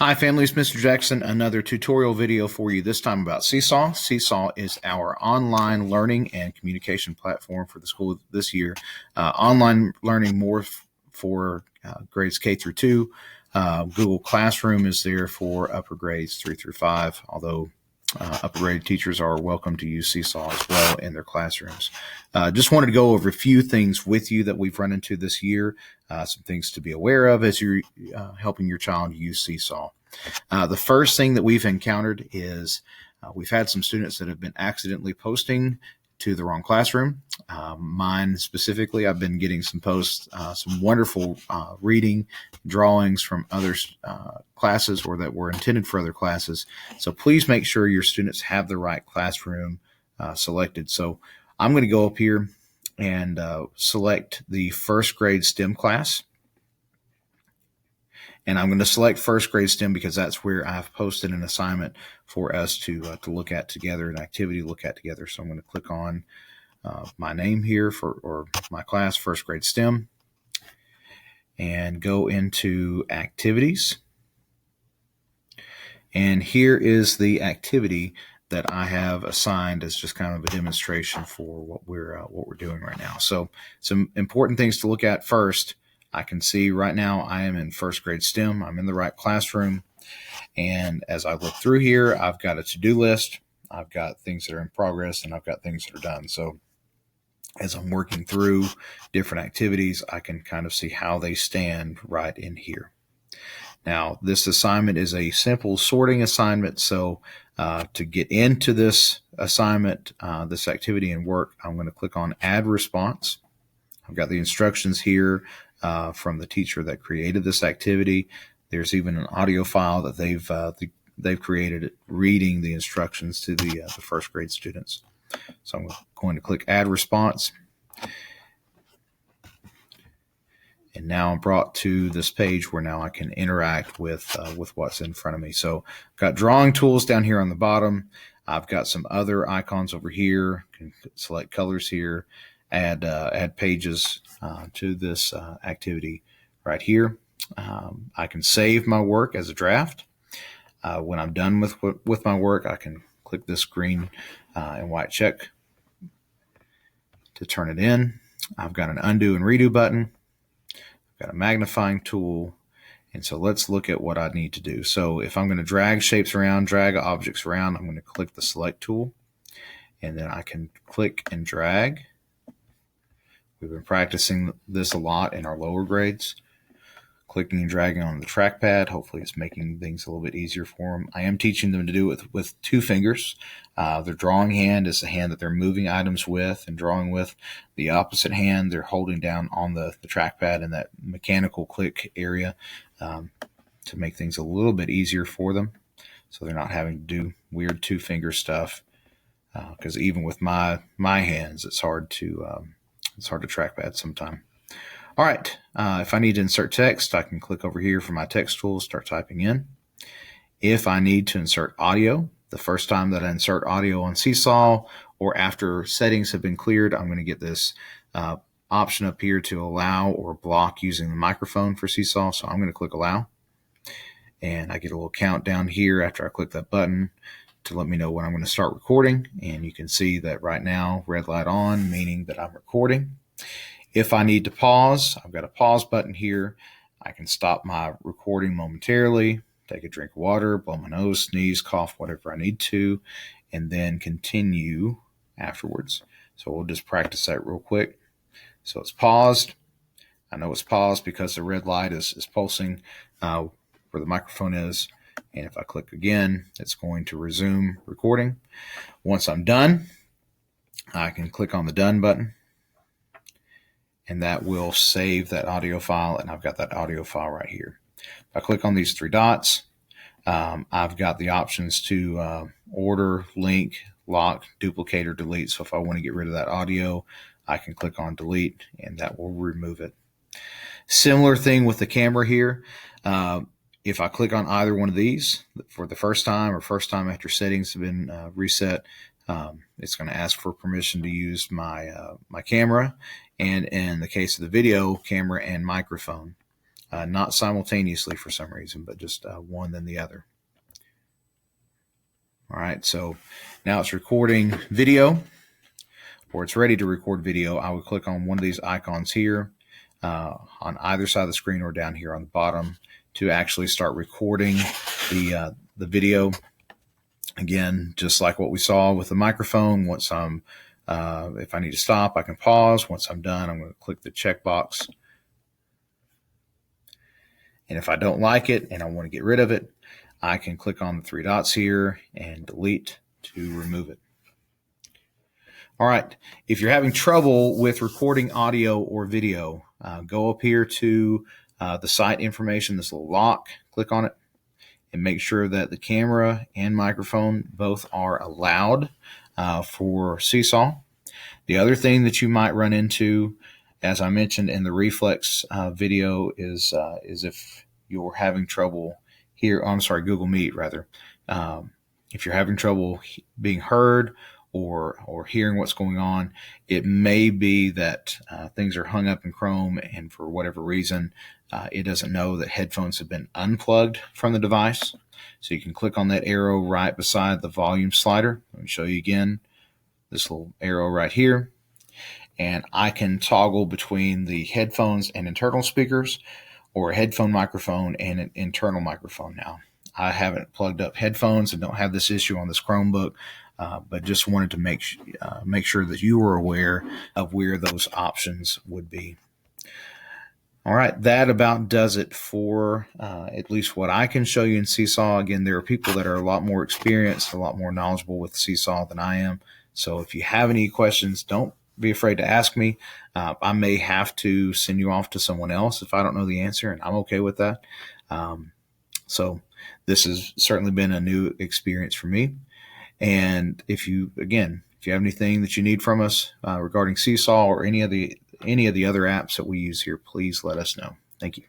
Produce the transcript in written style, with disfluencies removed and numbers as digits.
Hi families, Mr. Jackson, another tutorial video for you, this time about Seesaw. Seesaw is our online learning and communication platform for the school this year. Online learning more for grades K through 2. Google Classroom is there for upper grades 3 through 5, although upper grade teachers are welcome to use Seesaw as well in their classrooms. Just wanted to go over a few things with you that we've run into this year, some things to be aware of as you're helping your child use Seesaw. The first thing that we've encountered is we've had some students that have been accidentally posting to the wrong classroom. Mine specifically, I've been getting some posts, some wonderful reading drawings from other classes or that were intended for other classes. So please make sure your students have the right classroom selected. So I'm going to go up here and select the first grade STEM class. And I'm going to select first grade STEM because that's where I've posted an assignment for us to look at together, an activity to look at together. So I'm going to click on my name here or my class, first grade STEM, and go into activities. And here is the activity that I have assigned as just kind of a demonstration for what we're doing right now. So some important things to look at first. I can see right now I am in first grade STEM. I'm in the right classroom. And as I look through here, I've got a to-do list. I've got things that are in progress and I've got things that are done. So as I'm working through different activities, I can kind of see how they stand right in here. Now, this assignment is a simple sorting assignment. So to get into this assignment, this activity and work, I'm going to click on Add Response. I've got the instructions here from the teacher that created this activity. There's even an audio file that they've created reading the instructions to the first grade students. So I'm going to click Add Response. And now I'm brought to this page where now I can interact with what's in front of me. So I've got drawing tools down here on the bottom. I've got some other icons over here. Can select colors here. Add pages to this activity right here. I can save my work as a draft. When I'm done with my work, I can click this green and white check to turn it in. I've got an undo and redo button. I've got a magnifying tool. And so let's look at what I need to do. So if I'm going to drag shapes around, drag objects around, I'm going to click the select tool. And then I can click and drag. We've been practicing this a lot in our lower grades. Clicking and dragging on the trackpad. Hopefully it's making things a little bit easier for them. I am teaching them to do it with 2 fingers. Their drawing hand is the hand that they're moving items with and drawing with. The opposite hand, they're holding down on the trackpad in that mechanical click area to make things a little bit easier for them. So they're not having to do weird 2-finger stuff. Because even with my hands, it's hard to trackpad sometimes. All right, if I need to insert text, I can click over here for my text tool, start typing in. If I need to insert audio, the first time that I insert audio on Seesaw or after settings have been cleared, I'm going to get this option up here to allow or block using the microphone for Seesaw. So I'm going to click allow. And I get a little countdown here after I click that button to let me know when I'm going to start recording. And you can see that right now, red light on, meaning that I'm recording. If I need to pause, I've got a pause button here. I can stop my recording momentarily, take a drink of water, blow my nose, sneeze, cough, whatever I need to, and then continue afterwards. So we'll just practice that real quick. So it's paused. I know it's paused because the red light is pulsing where the microphone is. And if I click again, it's going to resume recording. Once I'm done, I can click on the done button. And that will save that audio file, and I've got that audio file right here. If I click on these 3 dots, I've got the options to order, link, lock, duplicate, or delete. So if I want to get rid of that audio, I can click on delete, and that will remove it. Similar thing with the camera here. If I click on either one of these for the first time or first time after settings have been reset, it's going to ask for permission to use my camera, and in the case of the video, camera and microphone. not simultaneously for some reason, but just one then the other. All right, so now it's recording video, or it's ready to record video. I would click on one of these icons here on either side of the screen or down here on the bottom to actually start recording the video. Again, just like what we saw with the microphone, once I'm, if I need to stop, I can pause. Once I'm done, I'm going to click the checkbox. And if I don't like it and I want to get rid of it, I can click on the three dots here and delete to remove it. All right, if you're having trouble with recording audio or video, go up here to the site information, this little lock, click on it, and make sure that the camera and microphone both are allowed for Seesaw. The other thing that you might run into, as I mentioned in the reflex video, is if you're having trouble here, Google Meet rather. If you're having trouble being heard or hearing what's going on, it may be that things are hung up in Chrome, and for whatever reason, it doesn't know that headphones have been unplugged from the device. So you can click on that arrow right beside the volume slider. Let me show you again, this little arrow right here. And I can toggle between the headphones and internal speakers, or a headphone microphone and an internal microphone. Now, I haven't plugged up headphones and don't have this issue on this Chromebook, but just wanted to make sure that you were aware of where those options would be. All right, that about does it for at least what I can show you in Seesaw. Again, there are people that are a lot more experienced, a lot more knowledgeable with Seesaw than I am. So if you have any questions, don't be afraid to ask me. I may have to send you off to someone else if I don't know the answer, and I'm okay with that. So this has certainly been a new experience for me. And if you have anything that you need from us regarding Seesaw or any of the other apps that we use here, please let us know. Thank you.